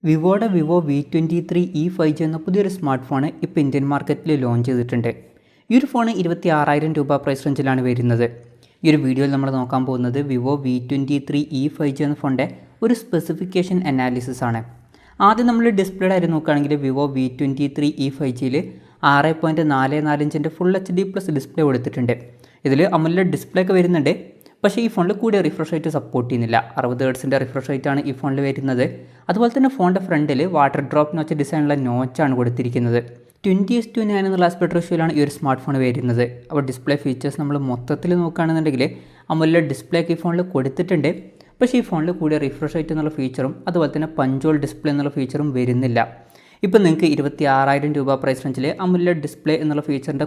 വിവോയുടെ Vivo V23e 5G എന്ന പുതിയൊരു smart phone ഇപ്പോൾ ഇന്ത്യൻ മാർക്കറ്റിൽ ലോഞ്ച് ചെയ്തിട്ടുണ്ട്. ഈ ഒരു ഫോൺ 26,000 രൂപ പ്രൈസ് റേഞ്ചിലാണ് വരുന്നത്. ഈ ഒരു വീഡിയോയിൽ നമ്മൾ നോക്കാൻ പോകുന്നത് വിവോ V23e 5G എന്ന ഫോണിൻ്റെ ഒരു സ്പെസിഫിക്കേഷൻ അനാലിസിസ് ആണ്. ആദ്യം നമ്മൾ ഡിസ്പ്ലേയുടെ കാര്യം നോക്കുകയാണെങ്കിൽ വിവോ V23e 5Gയിൽ 6.44 ഇഞ്ചിൻ്റെ ഫുൾ HD+ ഡിസ്പ്ലേ കൊടുത്തിട്ടുണ്ട്. ഇതിൽ അമോലെഡ് ഡിസ്പ്ലേ ഒക്കെ വരുന്നുണ്ട്. പക്ഷേ ഈ ഫോണിൽ കൂടിയ റിഫ്രഷ് റേറ്റ് സപ്പോർട്ട് ചെയ്യുന്നില്ല. 60 ഹെർട്സിൻ്റെ റിഫ്രഷ് റേറ്റാണ് ഈ ഫോണിൽ വരുന്നത്. അതുപോലെ തന്നെ ഫോണിൻ്റെ ഫ്രണ്ടിൽ വാട്ടർ ഡ്രോപ്പ് നോച്ച് ഡിസൈനുള്ള നോച്ചാണ് കൊടുത്തിരിക്കുന്നത്. 20:9 എന്നുള്ള ആസ്പെക്ട് റേഷ്യോയിലാണ് ഈ ഒരു സ്മാർട്ട് ഫോൺ വരുന്നത്. അപ്പോൾ ഡിസ്പ്ലേ ഫീച്ചേഴ്സ് നമ്മൾ മൊത്തത്തിൽ നോക്കുകയാണെന്നുണ്ടെങ്കിൽ അമോലെഡ് ഡിസ്പ്ലേ ഒക്കെ ഈ ഫോണിൽ കൊടുത്തിട്ടുണ്ട്. പക്ഷേ ഈ ഫോണിൽ കൂടിയ റിഫ്രഷ് റേറ്റ് എന്നുള്ള ഫീച്ചറും അതുപോലെ തന്നെ പഞ്ചോൾ ഡിസ്പ്ലേ എന്നുള്ള ഫീച്ചറും വരുന്നില്ല. ഇപ്പോൾ നിങ്ങൾക്ക് 26,000 രൂപ പ്രൈസ് റേഞ്ചിൽ അമോലെഡ് ഡിസ്പ്ലേ എന്നുള്ള ഫീച്ചറിൻ്റെ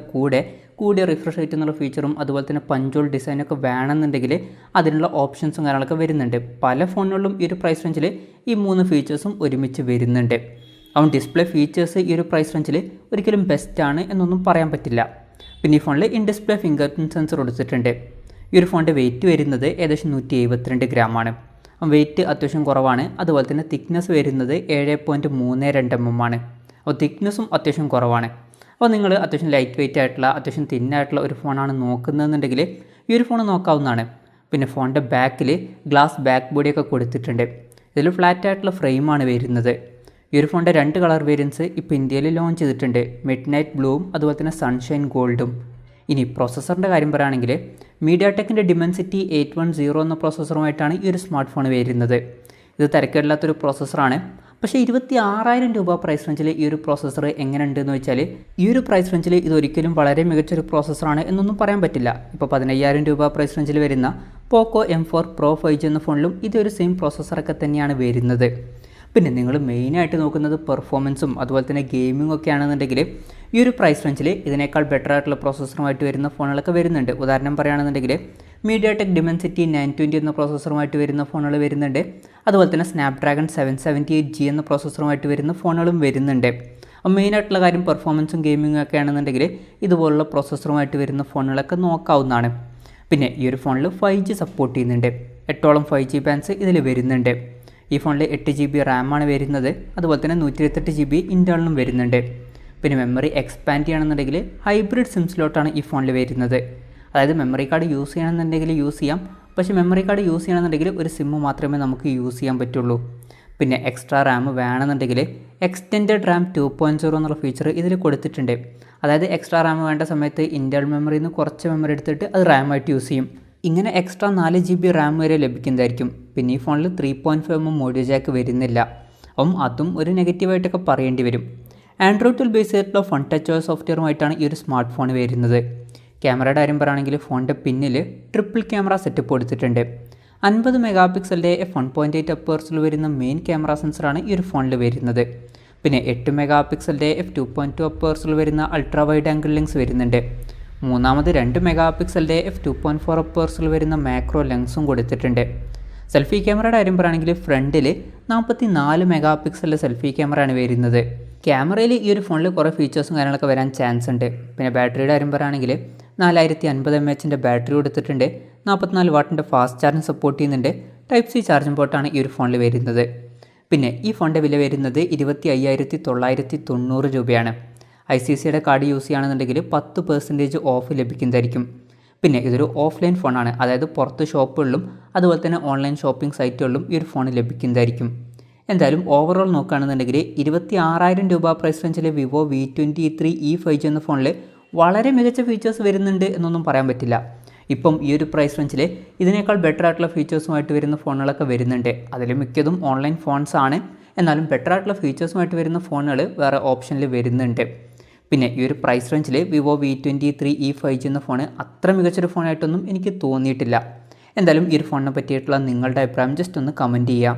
കൂടിയ റിഫ്രഷ് റേറ്റ് എന്നുള്ള ഫീച്ചറും അതുപോലെ തന്നെ പഞ്ചോൾ ഡിസൈനൊക്കെ വേണമെന്നുണ്ടെങ്കിൽ അതിനുള്ള ഓപ്ഷൻസും കാര്യങ്ങളൊക്കെ വരുന്നുണ്ട്. പല ഫോണുകളിലും ഈ ഒരു പ്രൈസ് റേഞ്ചിൽ ഈ 3 ഫീച്ചേഴ്സും ഒരുമിച്ച് വരുന്നുണ്ട്. അതുകൊണ്ട് ഡിസ്പ്ലേ ഫീച്ചേഴ്സ് ഈ ഒരു പ്രൈസ് റേഞ്ചിൽ ഒരിക്കലും ബെസ്റ്റാണ് എന്നൊന്നും പറയാൻ പറ്റില്ല. പിന്നെ ഈ ഫോണിൽ in display finger print sensor കൊടുത്തിട്ടുണ്ട്. ഈ ഒരു ഫോണിൻ്റെ വെയിറ്റ് വരുന്നത് ഏകദേശം 172 ഗ്രാമാണ്. വെയിറ്റ് അത്യാവശ്യം കുറവാണ്. അതുപോലെ തന്നെ തിക്നെസ് വരുന്നത് 7.32 mm ആണ്. അപ്പോൾ തിക്നെസ്സും അത്യാവശ്യം കുറവാണ്. അപ്പോൾ നിങ്ങൾ അത്യാവശ്യം ലൈറ്റ് വെയിറ്റ് ആയിട്ടുള്ള അത്യാവശ്യം തിന്നായിട്ടുള്ള ഒരു ഫോണാണ് നോക്കുന്നതെന്നുണ്ടെങ്കിൽ ഈ ഒരു ഫോൺ നോക്കാവുന്നതാണ്. പിന്നെ ഫോണിൻ്റെ ബാക്കിൽ ഗ്ലാസ് ബാക്ക് ബോഡിയൊക്കെ കൊടുത്തിട്ടുണ്ട്. ഇതിൽ ഫ്ലാറ്റ് ആയിട്ടുള്ള ഫ്രെയിമാണ് വരുന്നത്. ഈ ഒരു ഫോണിൻ്റെ 2 കളർ വേരിയൻസ് ഇപ്പോൾ ഇന്ത്യയിൽ ലോഞ്ച് ചെയ്തിട്ടുണ്ട്. മിഡ് നൈറ്റ് ബ്ലൂവും അതുപോലെ തന്നെ സൺഷൈൻ ഗോൾഡും. ഇനി പ്രോസസ്സറിൻ്റെ കാര്യം പറയുകയാണെങ്കിൽ mediatekൻ്റെ dimensity 810 എന്ന പ്രോസസ്സറുമായിട്ടാണ് ഈ ഒരു സ്മാർട്ട് ഫോൺ വരുന്നത്. ഇത് തിരക്കേടില്ലാത്തൊരു പ്രോസസ്സറാണ്. പക്ഷേ 26,000 രൂപ പ്രൈസ് റേഞ്ചിൽ ഈ ഒരു പ്രോസസ്സർ എങ്ങനെയുണ്ടെന്ന് വെച്ചാൽ ഈ ഒരു പ്രൈസ് റേഞ്ചിൽ ഇതൊരിക്കലും വളരെ മികച്ചൊരു പ്രോസസ്സറാണ് എന്നൊന്നും പറയാൻ പറ്റില്ല. ഇപ്പോൾ 15,000 രൂപ പ്രൈസ് റേഞ്ചിൽ വരുന്ന പോക്കോ M4 Pro 5G എന്ന ഫോണിലും ഇതൊരു സെയിം പ്രോസസ്സറൊക്കെ തന്നെയാണ് വരുന്നത്. പിന്നെ നിങ്ങൾ മെയിനായിട്ട് നോക്കുന്നത് പെർഫോമൻസും അതുപോലെ തന്നെ ഗെയിമിംഗ് ഒക്കെ ആണെന്നുണ്ടെങ്കിൽ ഈ ഒരു പ്രൈസ് റേഞ്ചിൽ ഇതിനേക്കാൾ ബെറ്റർ ആയിട്ടുള്ള പ്രോസസ്സറുമായിട്ട് വരുന്ന ഫോണുകളൊക്കെ വരുന്നുണ്ട്. ഉദാഹരണം പറയുകയാണെന്നുണ്ടെങ്കിൽ mediatek dimensity 920 എന്ന പ്രോസസ്സറുമായിട്ട് വരുന്ന ഫോണുകൾ വരുന്നുണ്ട്. അതുപോലെ തന്നെ സ്നാപ്ഡ്രാഗൺ 778G എന്ന പ്രോസസ്സറുമായിട്ട് വരുന്ന ഫോണുകളും വരുന്നുണ്ട്. അപ്പോൾ മെയിനായിട്ടുള്ള കാര്യം പെർഫോമൻസും ഗെയിമിംഗും ഒക്കെ ആണെന്നുണ്ടെങ്കിൽ ഇതുപോലുള്ള പ്രോസസ്സറുമായിട്ട് വരുന്ന ഫോണുകളൊക്കെ നോക്കാവുന്നതാണ്. പിന്നെ ഈ ഒരു ഫോണിൽ 5G സപ്പോർട്ട് ചെയ്യുന്നുണ്ട്. 8ഓളം 5G ബാൻഡ്സ് ഇതിൽ വരുന്നുണ്ട്. ഈ ഫോണിൽ 8GB റാമാണ് വരുന്നത്. അതുപോലെ തന്നെ 128GB ഇൻറ്റേർണലും വരുന്നുണ്ട്. പിന്നെ മെമ്മറി എക്സ്പാൻഡ് ചെയ്യണമെന്നുണ്ടെങ്കിൽ ഹൈബ്രിഡ് സിം സ്ലോട്ടാണ് ഈ ഫോണിൽ വരുന്നത്. അതായത് മെമ്മറി കാർഡ് യൂസ് ചെയ്യണമെന്നുണ്ടെങ്കിൽ യൂസ് ചെയ്യാം. പക്ഷേ മെമ്മറി കാർഡ് യൂസ് ചെയ്യണമെന്നുണ്ടെങ്കിൽ ഒരു സിം മാത്രമേ നമുക്ക് യൂസ് ചെയ്യാൻ പറ്റുള്ളൂ. പിന്നെ എക്സ്ട്രാ റാം വേണമെന്നുണ്ടെങ്കിൽ എക്സ്റ്റെൻഡഡ് റാം 2.0 എന്നുള്ള ഫീച്ചർ ഇതിൽ കൊടുത്തിട്ടുണ്ട്. അതായത് എക്സ്ട്രാ റാം വേണ്ട സമയത്ത് ഇൻറ്റേർണൽ മെമ്മറിയിൽ നിന്ന് കുറച്ച് മെമ്മറി എടുത്തിട്ട് അത് റാമായിട്ട് യൂസ് ചെയ്യും. ഇങ്ങനെ എക്സ്ട്രാ 4GB റാം വരെ ലഭിക്കുന്നതായിരിക്കും. പിന്നെ ഈ ഫോണിൽ 3.5mm ഓഡിയോ ജാക്ക് വരുന്നില്ല. അപ്പം അതും ഒരു നെഗറ്റീവായിട്ടൊക്കെ പറയേണ്ടി വരും. ആൻഡ്രോയിഡിൽ ബേസ് ചെയ്തിട്ടുള്ള ഫൺ ടച്ച് OS സോഫ്റ്റ്വെയറുമായിട്ടാണ് ഈ ഒരു സ്മാർട്ട് ഫോൺ വരുന്നത്. ക്യാമറയുടെ കാര്യം പറയുകയാണെങ്കിൽ ഫോണിൻ്റെ പിന്നിൽ ട്രിപ്പിൾ ക്യാമറ സെറ്റപ്പ് കൊടുത്തിട്ടുണ്ട്. 50 മെഗാപിക്സലിൻ്റെ f1.8 അപ്പേഴ്സിൽ വരുന്ന മെയിൻ ക്യാമറ സെൻസറാണ് ഈ ഒരു ഫോണിൽ വരുന്നത്. പിന്നെ 8 മെഗാപിക്സലിൻ്റെ f2.2 അപ്പേഴ്സിൽ വരുന്ന അൾട്രാ വൈഡ് ആംഗിൾ ലെൻസ് വരുന്നുണ്ട്. മൂന്നാമത് 2 മെഗാപിക്സലിൻ്റെ f2.4 അപ്പേഴ്സിൽ വരുന്ന മാക്രോ ലെൻസും കൊടുത്തിട്ടുണ്ട്. സെൽഫി ക്യാമറയുടെ കാര്യം പറയുകയാണെങ്കിൽ ഫ്രണ്ടിൽ 44 മെഗാപിക്സലിൻ്റെ സെൽഫി ക്യാമറയാണ് വരുന്നത്. ക്യാമറയിൽ ഈ ഒരു ഫോണിൽ കുറേ ഫീച്ചേഴ്സും കാര്യങ്ങളൊക്കെ വരാൻ ചാൻസ് ഉണ്ട്. പിന്നെ ബാറ്ററിയുടെ കാര്യം പറയുകയാണെങ്കിൽ 4050 mAh ബാറ്ററി കൊടുത്തിട്ടുണ്ട്. 44 വാട്ടിൻ്റെ ഫാസ്റ്റ് ചാർജിങ് സപ്പോർട്ട് ചെയ്യുന്നുണ്ട്. Type-C ചാർജിംഗ് പോർട്ടാണ് ഈ ഒരു ഫോണിൽ വരുന്നത്. പിന്നെ ഈ ഫോണിൻ്റെ വില വരുന്നത് 25,990 രൂപയാണ്. ICICIയുടെ കാർഡ് യൂസ് ചെയ്യുകയാണെന്നുണ്ടെങ്കിൽ 10% ഓഫ് ലഭിക്കുന്നതായിരിക്കും. പിന്നെ ഇതൊരു ഓഫ്ലൈൻ ഫോണാണ്. അതായത് പുറത്ത് ഷോപ്പുകളിലും അതുപോലെ തന്നെ ഓൺലൈൻ ഷോപ്പിംഗ് സൈറ്റുകളിലും ഈ ഒരു ഫോൺ ലഭിക്കുന്നതായിരിക്കും. എന്തായാലും ഓവറോൾ നോക്കുകയാണെന്നുണ്ടെങ്കിൽ 26,000 രൂപ പ്രൈസ് റേഞ്ചിലെ വിവോ V23e 5G എന്ന ഫോണിൽ വളരെ മികച്ച ഫീച്ചേഴ്സ് വരുന്നുണ്ട് എന്നൊന്നും പറയാൻ പറ്റില്ല. ഇപ്പം ഈ ഒരു പ്രൈസ് റേഞ്ചിൽ ഇതിനേക്കാൾ ബെറ്റർ ആയിട്ടുള്ള ഫീച്ചേഴ്സുമായിട്ട് വരുന്ന ഫോണുകളൊക്കെ വരുന്നുണ്ട്. അതിൽ മിക്കതും ഓൺലൈൻ ഫോൺസ് ആണ്. എന്നാലും ബെറ്റർ ആയിട്ടുള്ള ഫീച്ചേഴ്സുമായിട്ട് വരുന്ന ഫോണുകൾ വേറെ ഓപ്ഷനിൽ വരുന്നുണ്ട്. പിന്നെ ഈ ഒരു പ്രൈസ് റേഞ്ചിൽ വിവോ V23e 5G എന്ന ഫോൺ അത്ര മികച്ചൊരു ഫോണായിട്ടൊന്നും എനിക്ക് തോന്നിയിട്ടില്ല. എന്തായാലും ഈ ഒരു ഫോണിനെ പറ്റിയിട്ടുള്ള നിങ്ങളുടെ അഭിപ്രായം ജസ്റ്റ് ഒന്ന് കമൻറ്റ് ചെയ്യാം.